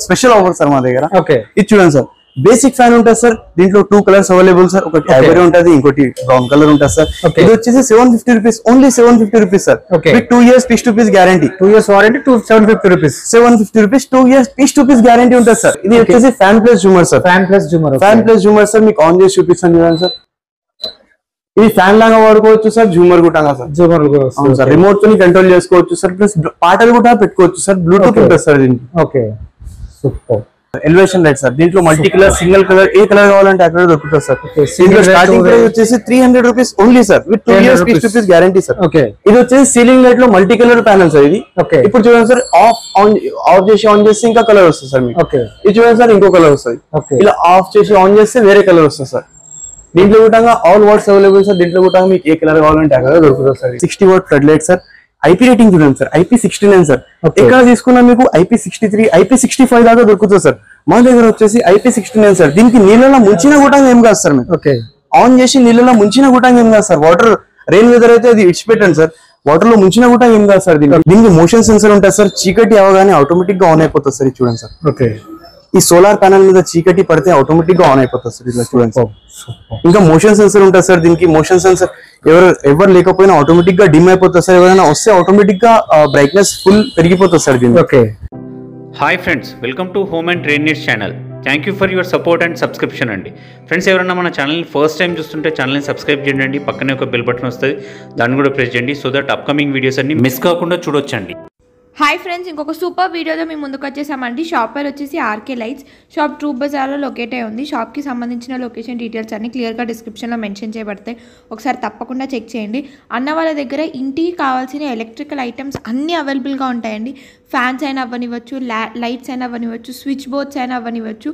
Special offer sir మా దగ్గర. Okay, ఇది చూడండి సార్, బేసిక్ ఫ్యాన్ ఉంటుంది సార్. దీంట్లో 2 కలర్స్ అవైలబుల్ సార్. ఒకటి ఐవరీ ఉంటుంది, ఇంకోటి బ్రౌన్ కలర్ ఉంటుంది సార్. ఇది వచ్చేసి 750 rupees, only 750 rupees sir. With 2 years piece to piece guarantee. 2 years warranty, 750 rupees. 750 rupees, 2 years piece to piece guarantee ఉంటుంది సార్. ఇది వచ్చేసి ఫ్యాన్ ప్లస్ జూమర్ సార్. ఫ్యాన్ ప్లస్ జూమర్ సార్. మీకు ఆన్ చేసి చూపిస్తాను చూడండి సార్. ఇది ఫ్యాన్ లాగా వాడుకోవచ్చు సార్, జూమర్ కూడా సార్. జూమర్ సార్, రిమోట్ తో కంట్రోల్ చేసుకోవచ్చు సార్. ప్లస్ పాటలు కూడా పెట్టుకోవచ్చు సార్. బ్లూటూత్ ఉంటుంది సార్ దీనికి. Okay, super. Elevation light sir. దీంట్లో మల్టీ కలర్, సింగిల్ కలర్, ఏ కలర్ కావాలంటే అక్కడ దొరుకుతుంది సార్. దీంట్లో స్టార్టింగ్ ప్రైస్ వచ్చేసి 300 rupees only sir. With 2 years piece to piece guarantee sir. ఇది వచ్చేసి సీలింగ్ లైట్ లో మల్టీ కలర్ ప్యానల్ సార్. ఇది ఇప్పుడు చూడండి సార్, ఆఫ్ చేసి ఆన్ చేస్తే ఇంకా కలర్ వస్తుంది సార్ మీకు. ఇది చూడండి సార్, ఇంకో కలర్ వస్తుంది. ఇలా ఆఫ్ చేసి ఆన్ చేస్తే వేరే కలర్ వస్తుంది సార్. దీంట్లో కూడా ఆల్ వాట్స్ అవైలబుల్ సార్. దీంట్లో కూడా మీకు ఏ కలర్ కావాలంటే ఆ కలర్ దొరుకుతుంది sir. 60 watt flood light sir. IP rating చూడండి సార్, IP69 సార్. ఎక్కడ తీసుకున్నా మీకు IP63, IP65 దాకా దొరుకుతుంది సార్. మా దగ్గర వచ్చేసి IP69 సార్. దీనికి నీళ్ళలో ముంచిన కూడా ఏం కాదు సార్. మీకు ఆన్ చేసి నీళ్ళలో ముంచిన కూడా ఏం కాదు సార్. వాటర్ రెయిన్ వెదర్ అయితే అది ఇడిచిపెట్టండి సార్. వాటర్ లో ముంచిన కూడా ఏం కాదు సార్. దీనికి మోషన్ సెన్సర్ ఉంటుంది సార్. చీకటి అవగానే ఆటోమేటిక్ గా ఆన్ అయిపోతుంది సార్. చూడండి సార్, ఈ సోలార్ ప్యానల్ మీద చీకటి పడితే ఆటోమేటిక్ గా ఆన్ అయిపోతుంది సార్. ఇట్లా చూడండి సార్. ఇంకా మోషన్ సెన్సర్ ఉంటుంది సార్. దీనికి మోషన్ సెన్సర్ ఎవరు లేకపోయినా ఆటోమేటిక్ గా డిమ్ అయిపోతుంది సార్. ఎవరైనా వస్తే ఆటోమేటిక్ గా బ్రైట్నెస్ ఫుల్ పెరిగిపోతుంది సార్ దీనికి. Hi friends, welcome to home and trade needs channel. Thank you for your support and subscription అండి. ఫ్రెండ్స్, ఎవరైనా మన ఛానల్ని ఫస్ట్ టైం చూస్తుంటే ఛానల్ని సబ్స్క్రైబ్ చేయండి. పక్కనే ఒక బెల్ బటన్ వస్తుంది, దాన్ని కూడా ప్రెస్ చేయండి. సో దట్ అప్కమింగ్ వీడియోస్ అన్ని మిస్ కాకుండా చూడొచ్చండి. హాయ్ ఫ్రెండ్స్, ఇంకొక సూపర్ వీడియోతో మేము ముందుకు వచ్చేసామండి. షాప్ పేరు వచ్చేసి ఆర్కే లైట్స్. షాప్ ట్రూప్ బజార్లో లొకేట్ అయి ఉంది. షాప్కి సంబంధించిన లొకేషన్ డీటెయిల్స్ అన్ని క్లియర్గా డిస్క్రిప్షన్లో మెన్షన్ చేయబడతాయి. ఒకసారి తప్పకుండా చెక్ చేయండి. అన్న వాళ్ళ దగ్గర ఇంటికి కావాల్సిన ఎలక్ట్రికల్ ఐటమ్స్ అన్నీ అవైలబుల్గా ఉంటాయండి. ఫ్యాన్స్ అయినా అవ్వనివ్వచ్చు, లైట్స్ అయినా అవ్వనివ్వచ్చు, స్విచ్ బోర్డ్స్ అయినా అవ్వనివ్వచ్చు.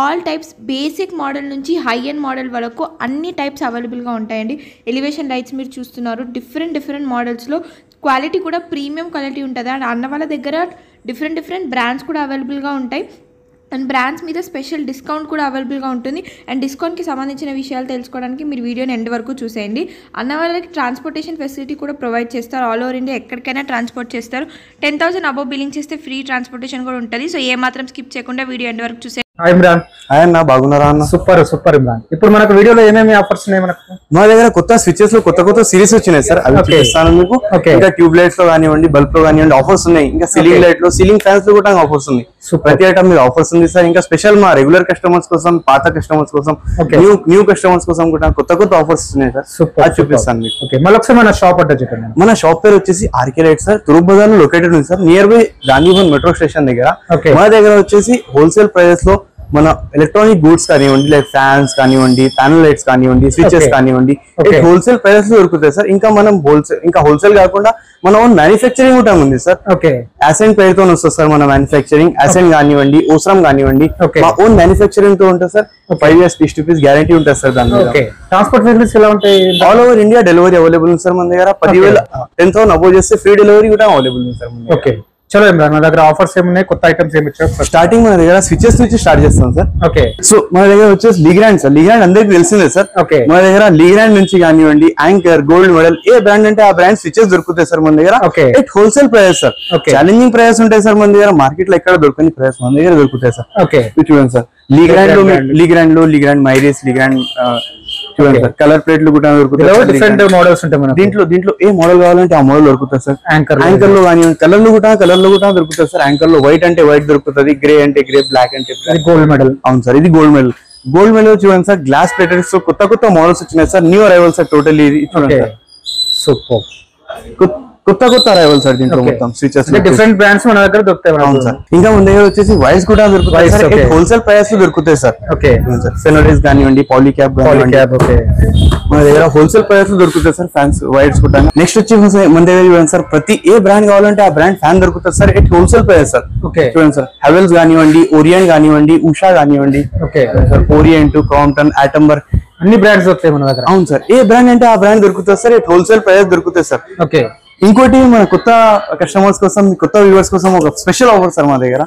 ఆల్ టైప్స్, బేసిక్ మోడల్ నుంచి హై ఎండ్ మోడల్ వరకు అన్ని టైప్స్ అవైలబుల్గా ఉంటాయండి. ఎలివేషన్ లైట్స్ మీరు చూస్తున్నారు, డిఫరెంట్ మోడల్స్లో. క్వాలిటీ కూడా ప్రీమియం క్వాలిటీ ఉంటుంది. అండ్ అన్న వాళ్ళ దగ్గర డిఫరెంట్ బ్రాండ్స్ కూడా అవైలబుల్గా ఉంటాయి. అండ్ బ్రాండ్స్ మీద స్పెషల్ డిస్కౌంట్ కూడా అవైలబుల్గా ఉంటుంది. అండ్ డిస్కౌంట్కి సంబంధించిన విషయాలు తెలుసుకోవడానికి మీరు వీడియోని ఎండ్ వరకు చూసేయండి. అన్న వాళ్ళకి ట్రాన్స్పోర్టేషన్ ఫెసిలిటీ కూడా ప్రొవైడ్ చేస్తారు. ఆల్ ఓవర్ ఇండియా ఎక్కడికైనా ట్రాన్స్పోర్ట్ చేస్తారు. 10,000 అబోవ్ బిల్లింగ్ చేస్తే ఫ్రీ ట్రాన్స్పోర్టేషన్ కూడా ఉంటుంది. సో ఏ మాత్రం స్కిప్ చేయకుండా వీడియో ఎండ్ వరకు చూసే. హాయ్ ఇమ్రాన్. హాయ్ అన్న, బాగున్నారా అన్న? సూపర్ ఇమ్రాన్. ఇప్పుడు మనకు వీడియోలో ఏమేమి ఆఫర్స్ ఉన్నాయి? మనకు మా దగ్గర కొత్త స్విచెస్ లో కొత్త సిరీస్ వచ్చినాయి సార్. అవి చూపిస్తాను మీకు. ఇంకా ట్యూబ్ లైట్స్ లో కానివ్వండి, బల్బ్ లో కానివ్వండి ఆఫర్స్ ఉన్నాయి. ఇంకా సీలింగ్ లైట్ లో, సీలింగ్ ఫ్యాన్స్ లో కూడా ఆఫర్స్ ఉన్నాయి. ప్రతి ఐటమ్ మీద ఆఫర్స్ ఉంది సార్. ఇంకా స్పెషల్ మా రెగ్యులర్ కస్టమర్స్ కోసం, పాత కస్టమర్స్ కోసం, న్యూ కస్టమర్స్ కోసం కూడా కొత్త ఆఫర్స్ ఉన్నాయి సార్. అది చూపిస్తాను మీకు. మళ్ళీ ఒకసారి మన షాప్ అంటే చెప్పండి. మన షాప్ పేరు వచ్చేసి ఆర్కే లైట్ సార్. తూర్పు బజార్ లో లొకేటెడ్ ఉంది sir, near by Gandhi Bhavan metro station దగ్గర. మన దగ్గర వచ్చేసి హోల్సేల్ ప్రైస్ లో మన ఎలక్ట్రానిక్ గూడ్స్ కానివ్వండి, లైక్ ఫ్యాన్స్ కానివ్వండి, ప్యానల్ లైట్స్ కానివ్వండి, స్విచెస్ కానివ్వండి, హోల్సేల్ ప్రైస్ లో దొరుకుతాయి సార్. ఇంకా మనం హోల్సేల్ కాకుండా మన ఓన్ మ్యానుఫ్యాక్చరింగ్ కూడా ఉంది సార్. అసెంట్ పేరుతో వస్తుంది సార్ మన మ్యానుఫ్యాక్చరింగ్. అసెంట్ కానివ్వండి, ఓస్రామ్ కానివ్వండి, మా ఓన్ మ్యానుఫ్యాక్చరింగ్ తో ఉంటుంది sir. 5 years piece to piece guarantee ఉంటుంది సార్. దాని ట్రాన్స్పోర్ట్ ఫెసిలిటీస్ ఎలా ఉంటాయి? All over India delivery available ఉంది సార్ మన దగ్గర. 10,000 అబోవ్ చేస్తే ఫ్రీ డెలివరీ కూడా అవైలబుల్ ఉంది సార్. చలో ఇమ్రాన్, మన దగ్గర ఆఫర్స్ ఏమున్నాయి? కొత్త ఐటమ్స్ ఏమి ఇచ్చారు? స్టార్టింగ్ మన దగ్గర స్విచెస్ నుంచి స్టార్ట్ చేస్తాం సార్. సో మన దగ్గర వచ్చేసి లీగ్రాండ్ సార్. లీగ్రాండ్ అందరికి తెలిసిందే సార్. మన దగ్గర లీగ్రాండ్ నుంచి కానివ్వండి, యాంకర్, గోల్డ్ మెడల్, ఏ బ్రాండ్ అంటే ఆ బ్రాండ్ స్విచెస్ దొరుకుతాయి సార్ మన దగ్గర. Wholesale price sir. Challenging price ఉంటాయి సార్ మన దగ్గర. మార్కెట్ లో ఎక్కడ దొరకని ప్రైస్ మన దగ్గర దొరుకుతాయి సార్. చూడండి సార్, లీగ్రాండ్ మైరీస్, లీగ్రాండ్ చూడండి సార్. కలర్ ప్లేట్లు కూడా దొరుకుతాయి. డిఫరెంట్ మోడల్స్ ఉంటాయి. దీంట్లో ఏ మోడల్ కావాలంటే ఆ మోడల్ దొరుకుతుంది సార్. యాంకర్ లో కానివ్వండి, కలర్ లో కూడా దొరుకుతుంది సార్. యాంకర్ లో వైట్ అంటే వైట్ దొరుకుతుంది, గ్రే అంటే గ్రే, బ్లాక్ అంటే గోల్డ్ మెడల్. అవును సార్, ఇది గోల్డ్ మెడల్. గోల్డ్ మెడల్ చూడండి సార్, గ్లాస్ ప్లేటెడ్స్ కొత్త మోడల్స్ వచ్చినాయి sir. New arrival sir. Totally ఇది చూడండి సార్. సూపర్ కొత్త అరైవల్ సార్. దీంట్లో మొత్తం స్విచెస్ డిఫరెంట్ బ్రాండ్స్ మన దగ్గర దొరుకుతాయి. అవును సార్. ఇంకా మన దగ్గర వచ్చేసి వైర్స్ కూడా దొరుకుతాయి సార్. హోల్సేల్ ప్రైస్ లో దొరుకుతాయి సార్. ఫెనోలిస్ కానివ్వండి, పాలీక్యాప్ కానివ్వండి, మన దగ్గర హోల్సేల్ ప్రైస్ లో దొరుకుతాయి సార్. ఫ్యాన్స్, వైర్స్ కూడా. నెక్స్ట్ వచ్చి మన దగ్గర చూడండి సార్, ప్రతి ఏ బ్రాండ్ కావాలంటే ఆ బ్రాండ్ ఫ్యాన్ దొరుకుతుంది సార్. Wholesale price sir. చూడండి సార్, హెవెల్స్ కానివ్వండి, ఓరియంట్ కానివ్వండి, ఉషా కానివ్వండి, ఓరియంట్, క్రాంప్టన్, ఆటంబర్, అన్ని బ్రాండ్స్ దొరుకుతాయి మన దగ్గర. అవును సార్, ఏ బ్రాండ్ అంటే ఆ బ్రాండ్ దొరుకుతుంది సార్. హోల్సేల్ ప్రైస్ దొరుకుతాయి సార్. ఇంకోటి మన కొత్త కస్టమర్స్ కోసం, కొత్త వ్యూవర్స్ కోసం ఒక స్పెషల్ ఆఫర్ సార్ మా దగ్గర.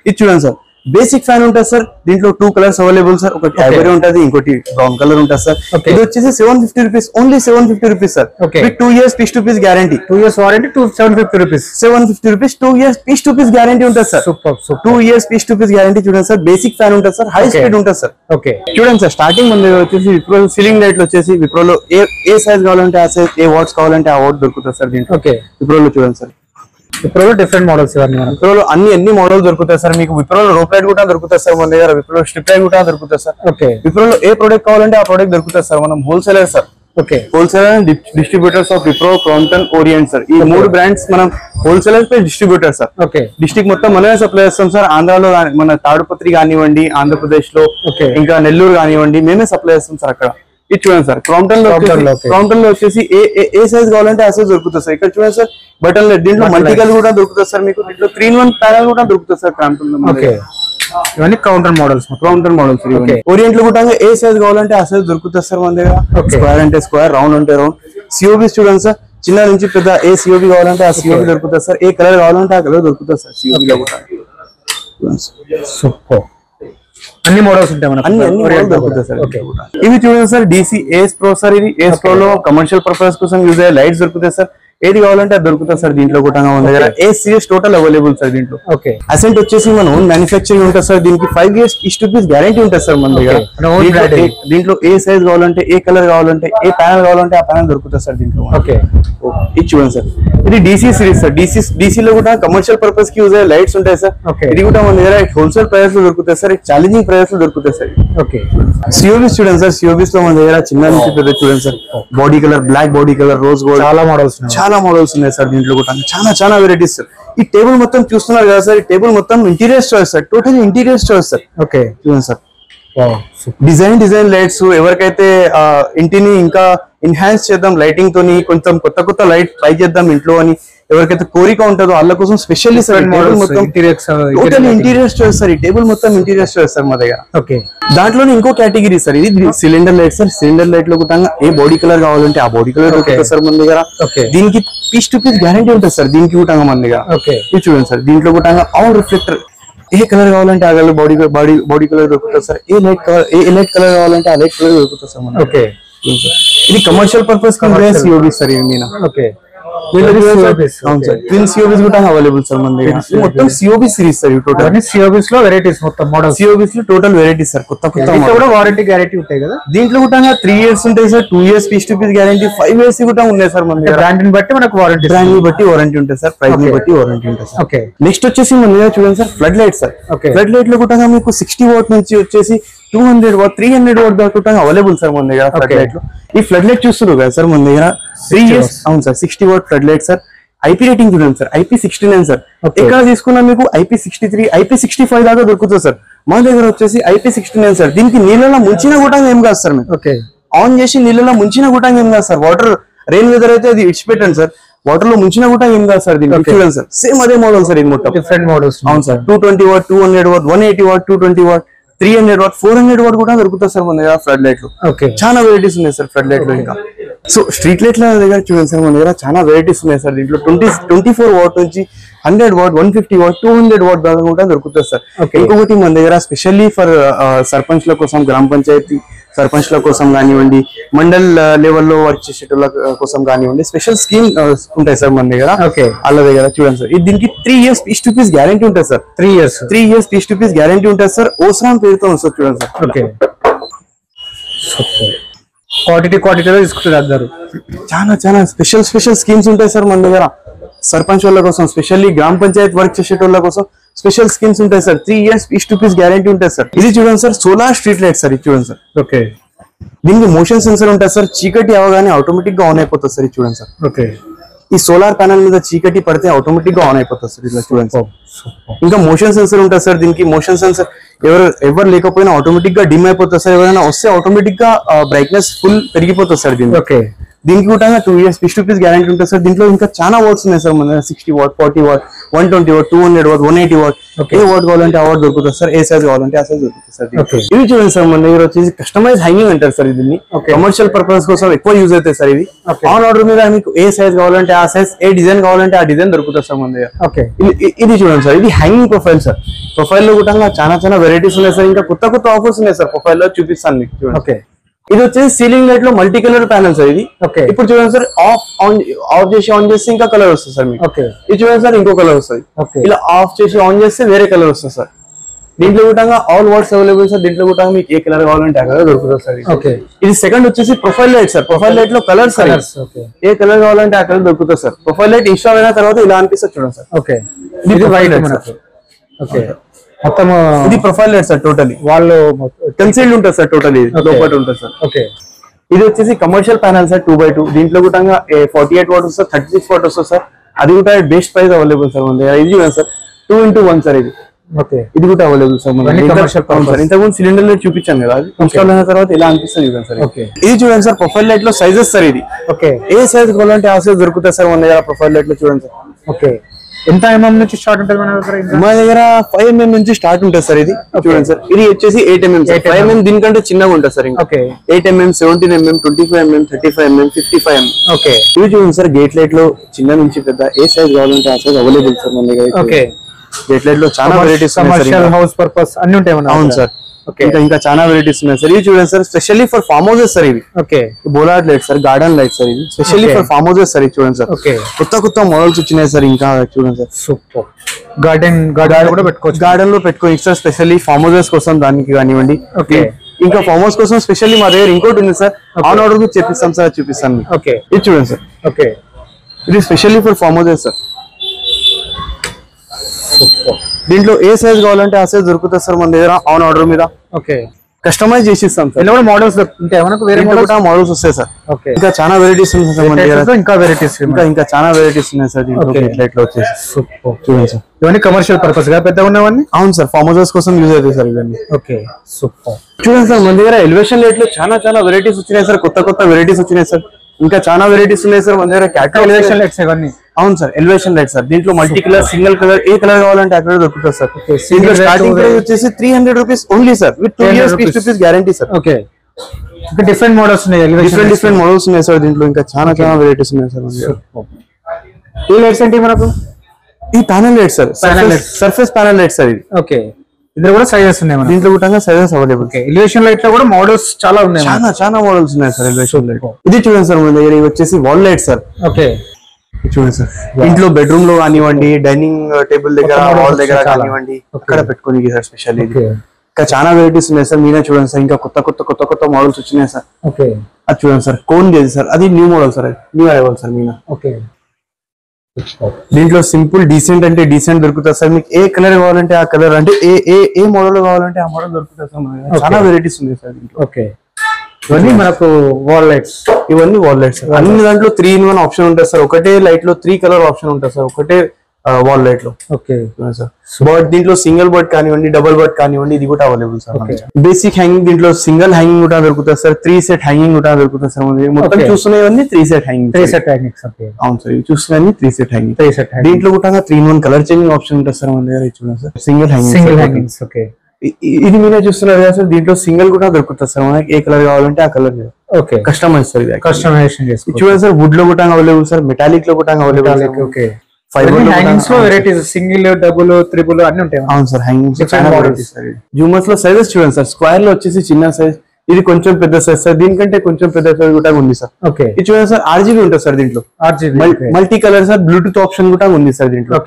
ఇది చూడండి సార్, బేసిక్ ఫ్యాన్ ఉంటుంది సార్. దీంట్లో 2 కలర్స్ అవైలబుల్ సార్. ఒకటి ఐవరీ ఉంటుంది, ఇంకోటి బ్రౌన్ కలర్ ఉంటుంది సార్. ఇది వచ్చేసి 750 rupees, only 750 rupees sir. With 2 years piece to piece guarantee. 2 years warranty 750 rupees. 750 rupees 2 years piece to piece guarantee ఉంటుంది sir. Super. 2 years piece to piece guarantee. చూడండి sir, basic fan ఉంటుంది sir, high speed ఉంటుంది sir. Okay, చూడండి sir, starting మన దగ్గర వచ్చేసి Wipro ceiling లైట్లు వచ్చేసి విప్రోలో ఏ సైజ్ కావాలంటే ఆ సైజ్, ఏ వాట్స్ కావాలంటే ఆ వాట్ దొరుకుతుంది సార్ దీంట్లో. ఓకే, విప్రోలో చూడండి సార్, విప్రోలో డిఫరెంట్ మోడల్స్ ఇవన్నీ. విప్రోలో అన్ని మోడల్ దొరుకుతాయి సార్. మీకు విప్రోలో రోప్ లైట్ కూడా దొరుకుతుంది సార్ మన దగ్గర. విప్రోలో స్ట్రిప్ లైట్ కూడా దొరుకుతుంది సార్. ఓకే, విప్రోలో ఏ ప్రోడక్ట్ కావాలంటే ఆ ప్రోడక్ట్ దొరుకుతుంది సార్. మనం wholesaler sir. Okay, wholesaler and distributors of Wipro, Crompton, orient sir. ఈ 3 బ్రాండ్స్ మనం wholesaler plus distributor sir. Okay, district మొత్తం మనమే సప్లై చేస్తాం సార్. ఆంధ్రాలో మన తాడుపత్రి కానివ్వండి, ఆంధ్రప్రదేశ్ లో ఇంకా నెల్లూరు కానివ్వండి, మేమే సప్లై చేస్తాం సార్ అక్కడ. ఇది చూడండి సార్, క్రాంప్టన్ లో వచ్చేసి ఏ సైజ్ కావాలంటే ఆ సైజ్ దొరుకుతుంది సార్. ఇక్కడ చూడండి సార్, బటన్ లైట్. దీంట్లో మల్టీకల్ కూడా దొరుకుతుంది సార్. మీకు దీంట్లో 3-in-1 ప్యానల్ కూడా దొరుకుతుంది సార్ క్రాంప్టన్ లో. ఓకే, ఇవన్నీ కౌంటర్ మోడల్స్. ఓరియంట్ లో కూడా ఏ సైజ్ కావాలంటే ఆ సైజ్ దొరుకుతుంది సార్ మన దగ్గర. స్క్వేర్ అంటే స్క్వేర్, రౌండ్ అంటే రౌండ్. సిఓబీస్ చూడండి సార్, చిన్న నుంచి పెద్ద ఏ సిఓబి కావాలంటే ఆ సిఓబి దొరుకుతుంది సార్. ఏ కలర్ కావాలంటే ఆ కలర్ దొరుకుతుంది సార్ సిఓబి లో కూడా. సూపర్, అన్ని మోడల్స్ ఉంటాయి మనకు. అన్ని మోడల్ దొరుకుతాయి సార్. ఇవి చూడండి sir, DC ace pro sir. ఇది ఏస్ ప్రో లో కమర్షియల్ పర్పస్ కోసం యూజ్ అయ్యే లైట్స్ దొరుకుతాయి సార్. ఏది కావాలంటే అది దొరుకుతుంది సార్ దీంట్లో కూడా మన దగ్గర. A series total available sir దీంట్లో. అసెంట్ వచ్చేసి మన ఓన్ మ్యానుఫ్యాక్చరింగ్ ఉంటుంది సార్. దీనికి 5 years piece to piece guarantee ఉంటుంది సార్ మన దగ్గర. దీంట్లో ఏ సైజ్ కావాలంటే, ఏ కలర్ కావాలంటే, ఏ ప్యానల్ కావాలంటే ఆ ప్యానల్ దొరుకుతుంది సార్ దీంట్లో. ఇది చూడండి సార్, ఇది DC సిరీస్ సార్. DC లో కూడా కమర్షియల్ పర్పస్ కి యూజ్ అయ్యే లైట్స్ ఉంటాయి సార్. ఇది కూడా మన దగ్గర హోల్సేల్ ప్రైస్ లో దొరుకుతాయి సార్. ఛాలెంజింగ్ ప్రైస్ లో దొరుకుతాయి సార్. సిఓబీస్ చూడండి సార్, సిఓబీస్ లో మన దగ్గర చిన్న నుంచి పెద్ద చూడండి sir. Body colour, black body colour, rose gold, చాలా మోడల్స్ ఉన్నాయి సార్ దీంట్లో కూడా. చాలా వెరైటీస్ సార్. ఈ టేబుల్ మొత్తం చూస్తున్నారు కదా సార్, ఈ టేబుల్ మొత్తం interior choice sir. Total interior choice sir. Okay, చూడండి సార్, డిజైన్ లైట్స్. ఎవరికైతే ఇంటిని ఇంకా ఎన్హాన్స్ చేద్దాం లైటింగ్ తోని, కొంచెం కొత్త లైట్ ట్రై చేద్దాం ఇంట్లో అని ఎవరికైతే కోరిక ఉంటుందో వాళ్ళ కోసం స్పెషల్లీ సార్ టేబుల్ మొత్తం టోటల్ ఇంటీరియర్స్ చాయిస్ సార్. ఈ టేబుల్ మొత్తం ఇంటీరియర్స్ చాయిస్ సార్ మా దగ్గర. ఓకే, దాంట్లోనే ఇంకో కేటగిరీ సార్, ఇది cylinder light sir. Cylinder light లో కూడా ఏ బాడీ కలర్ కావాలంటే ఆ బాడీ కలర్ దొరుకుతుంది సార్ మన దగ్గర. దీనికి పీస్ టు పీస్ గ్యారంటీ ఉంటుంది సార్ దీనికి కూడా మన దగ్గర. ఇది చూడండి సార్, దీంట్లో కూడా ఆల్ రిఫ్లెక్టర్ ఏ కలర్ కావాలంటే ఆ కలర్ బాడీ కలర్ దొరుకుతుంది సార్. ఏ లైట్ కలర్ కావాలంటే ఆ లైట్ కలర్ దొరుకుతుంది సార్ మన. ఓకే, ఇది కమర్షియల్ పర్పస్ కి సిఓబీ సార్. ఇది మీనా ఓకే, ట్విన్ సిఓబీస్ కూడా అవైలబుల్ సార్ మన దగ్గర. మొత్తం సిఓబీ సిరీస్ సార్. టోటల్ సిఓబీస్ లో వెరైటీస్, మొత్తం మోడల్ సిఓబీస్ లో టోటల్ వెరైటీస్ సార్. కొత్త కూడా వారంటీ గ్యారంటీ ఉంటాయి కదా దీంట్లో కూడా. 3 years ఉంటాయి sir, 2 years piece to piece guarantee, 5 years కూడా ఉన్నాయి సార్ మన దగ్గర. బ్రాండ్ ని బట్టి మనకు వారంటీ, బ్రాండ్ ని బట్టి వారంటీ ఉంటుంది సార్. ప్రైస్ ని బట్టి వారంటీ ఉంటుంది సార్. ఓకే, నెక్స్ట్ వచ్చేసి మన దగ్గర చూడండి sir, flood light sir. Flood light లో కూడా మీకు 60 watt నుంచి వచ్చేసి 200 watt, 300 watt దాకా అవైలబుల్ సార్ మన దగ్గర ఫ్లడ్ లైట్ లో. ఈ ఫ్లడ్ లైట్ చూస్తున్నారు కదా సార్ మన దగ్గర 3 years. అవును sir, 60 watt flood light sir. IP rating చూడండి సార్, IP69 సార్. ఇక్కడ తీసుకున్నా మీకు IP63, IP65 దాకా దొరుకుతుంది సార్. మన దగ్గర వచ్చేసి IP69 సార్. దీనికి నీళ్ళలో ముంచిన కూడా ఏం కాదు సార్. మీకు ఆన్ చేసి నీళ్ళలో ముంచిన కూడా ఏం కాదు సార్. వాటర్ రెయిన్ వెదర్ అయితే అది ఇడిచిపెట్టండి సార్. వాటర్ లో ముంచిన కూడా ఏం కాదు సార్. దీనికి చూడండి సార్, సేమ్ అదే మోడల్ సార్. ఇది మొత్తం డిఫరెంట్ మోడల్స్. అవును sir, 220 watt, 200 watt, 180 watt, 220 watt, 300 watt, 400 watt కూడా దొరుకుతుంది సార్ మన దగ్గర ఫ్లడ్ లైట్ లో. చాలా వెరైటీస్ ఉన్నాయి సార్ ఫ్లడ్ లైట్ లో. ఇంకా సో స్ట్రీట్ లైట్ ల దగ్గర చూడండి సార్ మన దగ్గర చాలా వెరైటీస్ ఉన్నాయి సార్. దీంట్లో 24 watt నుంచి 100 watt, 150 watt, 200 watt దాకా కూడా దొరుకుతుంది సార్. ఇంకొకటి మన దగ్గర స్పెషల్లీ ఫర్ సర్పంచ్ల కోసం, గ్రామ పంచాయతీ సర్పంచ్ల కోసం కానివ్వండి, మండల్ లెవెల్లో వర్క్ చేసేటోళ్ళ కోసం కానివ్వండి, స్పెషల్ స్కీమ్ ఉంటాయి సార్ మన దగ్గర. వాళ్ళ దగ్గర చూడండి సార్, దీనికి 3 years piece to piece guarantee ఉంటుంది sir. 3 years piece to piece guarantee ఉంటుంది సార్. ఓస్రామ్ పేరుతో వస్తుంది చూడండి సార్. ఓకే, క్వాంటిటీలో తీసుకుంటారు. చాలా స్పెషల్ స్కీమ్స్ ఉంటాయి సార్ మన దగ్గర. సర్పంచ్ వాళ్ళ కోసం, స్పెషల్లీ గ్రామ పంచాయత్ వర్క్ చేసేటోళ్ళ కోసం స్పెషల్ స్కీమ్స్ ఉంటాయి sir. 3 years piece to piece guarantee ఉంటుంది సార్. ఇది చూడండి sir, solar street light sir. ఇది చూడండి సార్. ఓకే, దీనికి మోషన్ సెన్సర్ ఉంటుంది సార్. చీకటి అవగానే ఆటోమేటిక్ గా ఆన్ అయిపోతుంది సార్. ఇది చూడండి సార్. ఓకే, ఈ సోలార్ ప్యానల్ మీద చీకటి పడితే ఆటోమేటిక్ గా ఆన్ అయిపోతుంది సార్. ఇట్లా చూడండి సార్. ఇంకా మోషన్ సెన్సర్ ఉంటుంది సార్. దీనికి మోషన్ సెన్సర్ ఎవరు లేకపోయినా ఆటోమేటిక్ గా డిమ్ అయిపోతుంది సార్. ఎవరైనా వస్తే ఆటోమేటిక్ గా బ్రైట్నెస్ ఫుల్ పెరిగిపోతుంది సార్ దీనికి. ఓకే, దీనికి కూడా 2 years ఫిక్స్డ్ రూపీస్ గ్యారంటీ ఉంటుంది సార్. దీంట్లో ఇంకా చాలా వాట్స్ ఉన్నాయి సార్. మన 60 watt, 40 watt, 120 watt, 200 watt, 180 watt, A what కావాలంటే ఆ వాట్ దొరుకుతుంది సార్. ఏ సైజ్ కావాలంటే ఆ సైజ్ దొరుకుతుంది సార్. ఇవి చూడండి సార్, మన దగ్గర వచ్చేసి కస్టమైజ్ హ్యాంగింగ్ అంటారు సార్. దీన్ని కమర్షియల్ పర్పస్ కోసం ఎక్కువ యూజ్ అవుతాయి సార్. ఇవి ఆన్ ఆర్డర్ మీద మీకు ఏ సైజ్ కావాలంటే ఆ సైజ్, ఏ డిజైన్ కావాలంటే ఆ డిజైన్ దొరుకుతుంది సార్ మన దగ్గర. ఇది చూడండి సార్, ఇది హ్యాంగింగ్ ప్రొఫైల్ సార్. ప్రొఫైల్ లో కూడా చాలా వెరైటీస్ ఉన్నాయి సార్. ఇంకా కొత్త ఆఫర్స్ ఉన్నాయి సార్. ప్రొఫైల్ లో చూపిస్తాను మీకు చూడండి. ఇది వచ్చేసి సీలింగ్ లైట్ లో మల్టీ కలర్ ప్యానల్ సార్. ఇది ఇప్పుడు చూడండి సార్, ఆఫ్ చేసి ఆన్ చేస్తే ఇంకా కలర్ వస్తుంది సార్ మీకు. ఇది చూడండి సార్, ఇంకో కలర్ వస్తుంది. ఇలా ఆఫ్ చేసి ఆన్ చేస్తే వేరే కలర్ వస్తుంది సార్. దీంట్లో కూడా ఆల్ వాట్స్ అవైలబుల్ సార్. దీంట్లో కూడా మీకు ఏ కలర్ కావాలంటే ఆ కలర్ దొరుకుతుంది సార్. ఇది సెకండ్ వచ్చేసి profile light sir. Profile light లో కలర్ సార్, ఏ కలర్ కావాలంటే ఆ కలర్ దొరుకుతుంది సార్. ప్రొఫైల్ లైట్ ఇన్స్టాల్ అయిన తర్వాత ఇలా అనిపిస్తుంది చూడండి సార్. ఇది వైట్ మొత్తం. ఇది ప్రొఫైల్ లైట్ సార్. టోటలీ వాళ్ళు కన్సీల్డ్ ఉంటుంది సార్. టోటలీ లోపల ఉంటుంది సార్. ఇది వచ్చేసి కమర్షియల్ ప్యానల్ సార్ 2x2. దీంట్లో కూడా 48 watt వస్తుంది, 36 watt వస్తుంది సార్. అది కూడా బెస్ట్ ప్రైస్ అవైలబుల్ సార్ మన దగ్గర. ఇది చూడండి సార్, 2x1 సార్. ఇది కూడా అవైలబుల్ సార్ మన దగ్గర. ఇంతకుముందు సిలిండర్ లైట్ చూపించాను కదా, అది ఇన్స్టాల్ అయిన తర్వాత ఇలా అనిపిస్తుంది చూడండి సార్. ఇది చూడండి సార్, ప్రొఫైల్ లైట్ లో సైజెస్ సార్. ఇది ఏ సైజ్ కావాలంటే ఆ సైజ్ దొరుకుతుంది సార్ మన దగ్గర. ప్రొఫైల్ లైట్ లో చూడండి సార్. ఎంత ఎంఎం నుంచి స్టార్ట్ ఉంటుంది మన దగ్గర? 5 mm నుంచి స్టార్ట్ ఉంటుంది సార్. ఇది చూడండి సార్, ఇది వచ్చేసి 8 mm. 5 mm దీనికంటే చిన్నగా ఉంటుంది సార్. ఇంకా 8 mm, 17 mm, 25 mm, 35 mm, 55 mm. ఇవి చూడండి సార్, గేట్ లైట్ లో చిన్న నుంచి పెద్ద ఏ సైజ్ కావాలంటే ఆ సైజ్ అవైలబుల్ సార్ మన దగ్గర. గేట్ లైట్ లో చాలా వెరైటీస్ ఉన్నాయి. హౌస్ పర్పస్ అన్ని ఉంటాయి. అవును సార్, ఇంకా చాలా వెరైటీస్ ఉన్నాయి సార్. ఇవి చూడండి sir, specially for farm houses sir. ఇవి bollard light sir, garden light sir. ఇది specially for farm houses sir. ఇది చూడండి సార్, కొత్త మోడల్స్ వచ్చినాయి సార్. ఇంకా చూడండి సార్, సూపర్. గార్డెన్ కూడా పెట్టుకోవచ్చు, గార్డెన్ లో పెట్టుకోవచ్చు సార్. స్పెషల్లీ ఫార్మ్ హౌసెస్ కోసం దానికి కానివ్వండి. ఇంకా ఫార్మ్ హౌస్ కోసం స్పెషల్లీ మా దగ్గర ఇంకోటి ఉంది సార్. ఆన్ ఆర్డర్ కూడా చెప్పిస్తాం సార్, చూపిస్తాను. ఇది చూడండి సార్, ఇది specially for farm houses sir. దీంట్లో ఏ సైజ్ కావాలంటే ఆ సైజ్ దొరుకుతుంది సార్ మన దగ్గర ఆన్ ఆర్డర్ మీద. కస్టమైజ్ చేసి ఇస్తాం సార్. మోడల్స్ దొరుకుతాయి, మోడల్స్ వస్తాయి సార్. ఇంకా చాలా వెరైటీస్ ఉన్నాయి సార్ మన దగ్గర. ఇంకా చాలా వెరైటీస్ ఉన్నాయి సార్. లైట్ లో వచ్చేసి చూడండి సార్, ఇవన్నీ కమర్షియల్ పర్పస్ గా పెద్దగా ఉన్నవన్నీ. అవును సార్, ఫార్మ్ హౌసెస్ కోసం యూజ్ అవుతాయి సార్ ఇవన్నీ. సూపర్. చూడండి సార్, మన దగ్గర ఎలివేషన్ లైట్ లో చాలా వెరైటీస్ వచ్చినాయి సార్. కొత్త వెరైటీస్ వచ్చినాయి సార్. ఇంకా చాలా వెరైటీస్ ఉన్నాయి సార్ మన దగ్గర. ఎలివేషన్ లైట్స్ ఇవన్నీ. అవును సార్, ఎలివేషన్ లైట్ సార్. దీంట్లో మల్టీ కలర్, సింగిల్ కలర్, ఏ కలర్ కావాలంటే ఆ కలర్ దొరుకుతుంది సార్. దీంట్లో స్టార్టింగ్ ప్రైస్ వచ్చేసి 300 rupees only sir, with 2 years fixed rupees guarantee sir. Different models ఉన్నాయి, డిఫరెంట్ మోడల్స్ ఉన్నాయి సార్. దీంట్లో ఇంకా చాలా వెరైటీస్ ఉన్నాయి సార్. ఈ లైట్స్ ఏంటి మనకు? ఈ panel light sir, surface panel light sir. ఇది ఇందులో కూడా సైజెస్ ఉన్నాయి. దీంట్లో కూడా సైజెస్ అవైలబుల్. ఎలివేషన్ లైట్ లో కూడా మోడల్స్ చాలా ఉన్నాయి. చాలా మోడల్స్ ఉన్నాయి సార్ ఎలివేషన్ లైట్. ఇది చూడండి సార్, మన దగ్గర వచ్చేసి వాల్ లైట్ సార్. చూడండి సార్, ఇంట్లో బెడ్రూమ్ లో కానివ్వండి, డైనింగ్ టేబుల్ దగ్గర, వాల్ దగ్గర కానివ్వండి, అక్కడ పెట్టుకోనికి సార్ స్పెషల్. ఇది ఇంకా చాలా వెరైటీస్ ఉన్నాయి సార్. మీరే చూడండి సార్, ఇంకా కొత్త మోడల్స్ వచ్చినాయి సార్. అది చూడండి సార్, కోన్ గేజ్ సార్. అది new model sir, new arrival sir Meena. దీంట్లో సింపుల్ డీసెంట్ అంటే డీసెంట్ దొరుకుతుంది సార్. మీకు ఏ కలర్ కావాలంటే ఆ కలర్, అంటే ఏ మోడల్ కావాలంటే ఆ మోడల్ దొరుకుతుంది సార్. చాలా వెరైటీస్ ఉన్నాయి సార్ దీంట్లో. ఇవన్నీ మనకు వాల్ లైట్స్. ఇవన్నీ వాల్ లైట్స్. అన్ని దాంట్లో 3-in-1 ఆప్షన్ ఉంటుంది సార్. ఒకటే లైట్ లో 3 కలర్ ఆప్షన్ ఉంటుంది సార్, ఒకటే వాల్ లైట్ లో. సార్ బర్డ్, దీంట్లో సింగిల్ బర్డ్ కానివ్వండి, డబుల్ బర్డ్ కానివ్వండి, ఇది కూడా అవైలబుల్ సార్. బేసిక్ హ్యాంగింగ్ దీంట్లో సింగిల్ హ్యాంగింగ్ కూడా దొరుకుతుంది సార్. 3 set హ్యాంగింగ్ కూడా దొరుకుతుంది సార్. మొత్తం చూస్తున్నాయి 3 set హ్యాంగింగ్. అవును సార్, ఇవి చూస్తున్నాయి 3 set హ్యాంగింగ్. దీంట్లో కూడా 3-in-1 కలర్ చేంజింగ్ ఆప్షన్ ఉంటుంది సార్ మన దగ్గర. చూడండి సార్, సింగిల్ హ్యాంగింగ్. ఇది మీరే చూస్తున్నారు కదా సార్, దీంట్లో సింగిల్ కూడా దొరుకుతుంది సార్. మనకి ఏ కలర్ కావాలంటే ఆ కలర్ కస్టమైజ్ సార్. కస్టమైజేషన్ చూడండి సార్, వుడ్ లో కూడా అవైలబుల్ సార్, మెటాలిక్ లో కూడా అవైలబుల్. హ్యాంగింగ్స్ లో వెరైటీస్ సింగిల్, డబుల్, త్రిబుల్ అన్ని ఉంటాయి. అవును సార్, హ్యాంగింగ్స్ చాలా వెరైటీస్ సార్. జూమర్స్ లో సైజెస్ చూడండి సార్, స్క్వేర్ లో వచ్చేసి చిన్న సైజ్, ఇది కొంచెం పెద్ద సైజ్ సార్. దీనికంటే కొంచెం పెద్ద సైజ్ కూడా ఉంది సార్. ఇది చూడండి సార్, RGB ఉంటుంది సార్ దీంట్లో. Multi colour sir, Bluetooth option కూడా ఉంది సార్ దీంట్లో.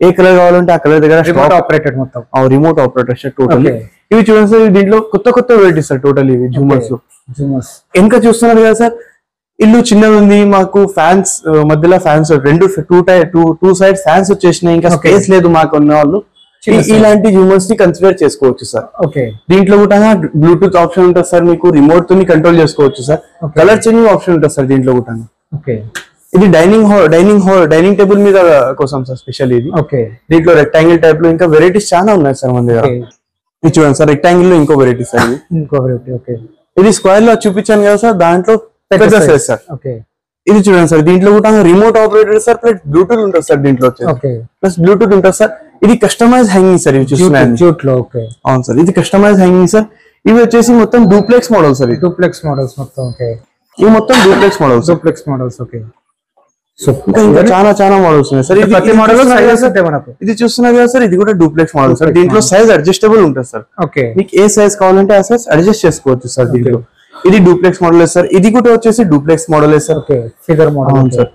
ఏ కలర్ కావాలంటే ఆ కలర్ దగ్గర రిమోట్ ఆపరేటెడ్ మొత్తం. Remote operator sir total. ఇవి చూడండి సార్, దీంట్లో కొత్త వెరైటీస్ సార్ టోటల్. ఇవి జూమర్స్ లో ఇంకా చూస్తున్నారు కదా సార్, ఇల్లు చిన్నది ఉంది మాకు, ఫ్యాన్స్ మధ్యలో ఫ్యాన్స్ టూ సైడ్ ఫ్యాన్స్ వచ్చేసినాయి, ఇంకా స్పేస్ లేదు మాకు ఉన్న వాళ్ళు, ఇలాంటి జూమర్స్ ని కన్సిడర్ చేసుకోవచ్చు సార్. దీంట్లో కూడా బ్లూటూత్ ఆప్షన్ ఉంటుంది సార్. మీకు రిమోట్ తో కంట్రోల్ చేసుకోవచ్చు సార్. కలర్ చేంజింగ్ ఆప్షన్ ఉంటుంది సార్ దీంట్లో కూడా. ఇది డైనింగ్ టేబుల్ మీద కోసం సార్ స్పెషల్. ఇది దీంట్లో రెక్టాంగిల్ టైప్ లో ఇంకా వెరైటీస్ చాలా ఉన్నాయి సార్ మన దగ్గర. ఇది చూడండి సార్, రెక్టాంగిల్ లో ఇంకో వెరైటీ సార్. ఇది స్క్వేర్ లో చూపించాను కదా సార్, దాంట్లో పెద్ద సైజ్ సార్. ఇది చూడండి సార్, దీంట్లో కూడా remote operator sir plus Bluetooth ఉంటుంది సార్ దీంట్లో ప్లస్ బ్లూటూత్ ఉంటుంది సార్. ఇది కస్టమైజ్ హ్యాంగింగ్ సార్, ఇవి చూస్తున్నాయి. అవును సార్, ఇది కస్టమైజ్ హ్యాంగింగ్ సార్. ఇవి వచ్చేసి మొత్తం duplex model sir, duplex models మొత్తం. ఇవి మొత్తం డూప్లెక్స్ మోడల్స్. ఇంకా చాలా మోడల్స్ ఉన్నాయి సార్. ప్రతి మోడల్ ఇది చూస్తున్నారు కదా సార్, ఇది కూడా డూప్లెక్స్ మోడల్ సార్. దీంట్లో సైజ్ అడ్జస్టబుల్ ఉంటుంది సార్. మీకు ఏ సైజ్ కావాలంటే ఆ సైజ్ అడ్జస్ట్ చేసుకోవచ్చు సార్ దీంట్లో. ఇది డూప్లెక్స్ మోడల్ సార్. ఇది కూడా వచ్చేసి duplex model sir. Figure model sir.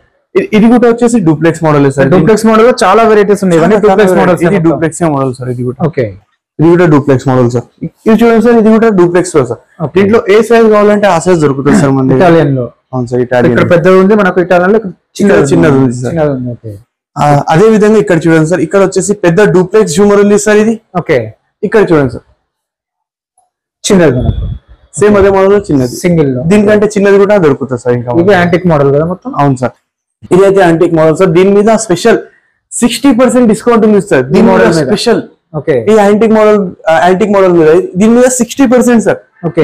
ఇది కూడా వచ్చేసి duplex model sir. Duplex model చాలా వెరైటీస్ ఉన్నాయి. ఇది డూప్లెక్స్ మోడల్ సార్. ఇది కూడా డూప్లెక్స్ మోడల్ సార్. ఇది చూడండి సార్, ఇది కూడా డూప్లెక్స్ లో సార్. దీంట్లో ఏ సైజ్ కావాలంటే ఆ సైజ్ దొరుకుతుంది సార్ మన ఇటాలియన్ లో. అవును సార్, ఇటాలియన్ ఇక్కడ పెద్దది ఉంది, మనకు ఇటాలియన్ లో చిన్నది ఉంది సార్. అదే విధంగా ఇక్కడ చూడండి సార్, ఇక్కడ వచ్చేసి పెద్ద డూప్లెక్స్ జూమర్ ఉంది సార్. ఇది ఇక్కడ చూడండి సార్, చిన్నది సేమ్ అదే మోడల్ చిన్నది సింగిల్ లో. దీనికంటే చిన్నది కూడా దొరుకుతుంది సార్. ఇంకా ఇది యాంటిక్ మోడల్ కదా మొత్తం. అవును సార్, ఇది అయితే యాంటిక్ మోడల్ సార్. దీని మీద స్పెషల్ 60% డిస్కౌంట్ ఉంది సార్. దీని మోడల్ స్పెషల్. ఈ యాంటిక్ మోడల్ మీద దీని మీద 60% సార్.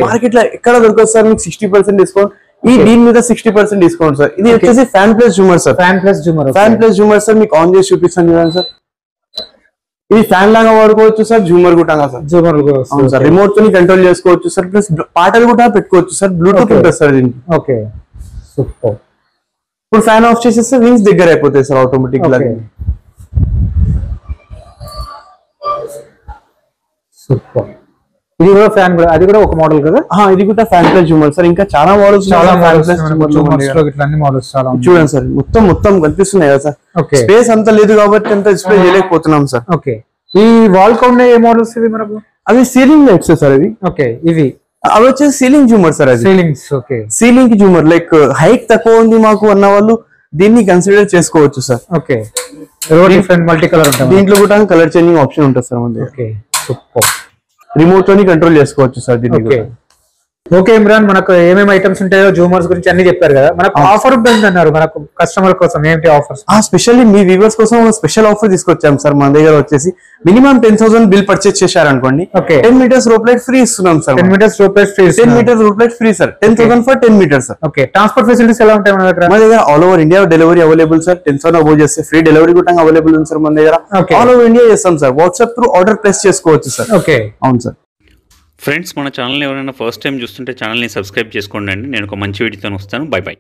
మార్కెట్ లో ఎక్కడ దొరకదు సార్ మీకు 60% డిస్కౌంట్. ఈ దీని మీద 60% డిస్కౌంట్ సార్. ఇది వచ్చేసి ఫ్యాన్ ప్లస్ జూమర్ సార్. ఫ్యాన్ ప్లస్ జూమర్ సార్. మీకు ఆన్ చేసి చూపిస్తాను చూడండి సార్. ఇది ఫ్యాన్ లాగా వాడుకోవచ్చు సార్, జూమర్ కూడా సార్. అవును సార్, రిమోట్ తో కంట్రోల్ చేసుకోవచ్చు సార్. ప్లస్ పాటలు కూడా పెట్టుకోవచ్చు సార్. బ్లూటూత్ ఉంటుంది సార్ దీనికి. సూపర్. ఇప్పుడు ఫ్యాన్ ఆఫ్ చేసేస్తే వింగ్స్ దగ్గర అయిపోతాయి సార్ ఆటోమేటిక్ గా. సూపర్. ఇది కూడా ఫ్యాన్ కూడా, అది కూడా ఒక మోడల్ కదా. ఇది కూడా ఫ్యాన్ ప్లస్ జూమర్ సార్. ఇంకా చాలా మోడల్స్ చూడండి సార్. మొత్తం కనిపిస్తున్నాయి కదా సార్. స్పేస్ అంత లేదు కాబట్టి అంత డిస్ప్లే చేయలేకపోతున్నాం సార్. ఈ వాల్ కౌంట్ ఏ మోడల్స్ ఇవి మనకు? అవి సీలింగ్ లైట్స్ సార్. ఇవి అవి వచ్చేసి సీలింగ్ జూమర్ సార్. అది సీలింగ్ జూమర్. లైక్ హైట్ తక్కువ ఉంది మాకు అన్న వాళ్ళు దీన్ని కన్సిడర్ చేసుకోవచ్చు సార్. డిఫరెంట్ మల్టీ కలర్ ఉంటుంది. దీంట్లో కూడా కలర్ చేంజింగ్ ఆప్షన్ ఉంటుంది సార్ మన దగ్గర. రిమోట్ తోని కంట్రోల్ చేసుకోవచ్చు సార్ దీన్ని. ఓకే ఇమ్రాన్, మనకు ఏమేమి ఐటమ్స్ ఉంటాయో జూమర్స్ గురించి అన్ని చెప్పారు కదా. మనకు ఆఫర్ ఉంటుంది అన్నారు, మనకు కస్టమర్ కోసం ఏంటి ఆఫర్స్? స్పెషల్లీ మీ వ్యూవర్స్ కోసం స్పెషల్ ఆఫర్ తీసుకొచ్చాం సార్. మన దగ్గర వచ్చేసి మినిమం 10,000 బిల్ పర్చేస్ చేశారనుకోండి, 10 మీటర్స్ రోప్ లైట్ ఫ్రీ ఇస్తున్నాం sir. 10 metres rope light free. 10 metres rope light free sir. 10,000 for 10 metres sir. Transport facilities ఎలా ఉంటాయి మన దగ్గర? మన దగ్గర all over India delivery available sir. 10,000 above చేస్తే ఫ్రీ డెలివరీ కూడా అవైలబుల్ ఉంది సార్ మన దగ్గర. ఆల్ ఓవర్ ఇండియా చేస్తాం sir. WhatsApp through order place చేసుకోవచ్చు సార్. అవును సార్. ఫ్రెండ్స్, మన ఛానల్ని ఎవరైనా ఫస్ట్ టైం చూస్తుంటే ఛానల్ని సబ్స్క్రైబ్ చేసుకోండి. నేను ఒక మంచి వీడియోతో వస్తాను. By by.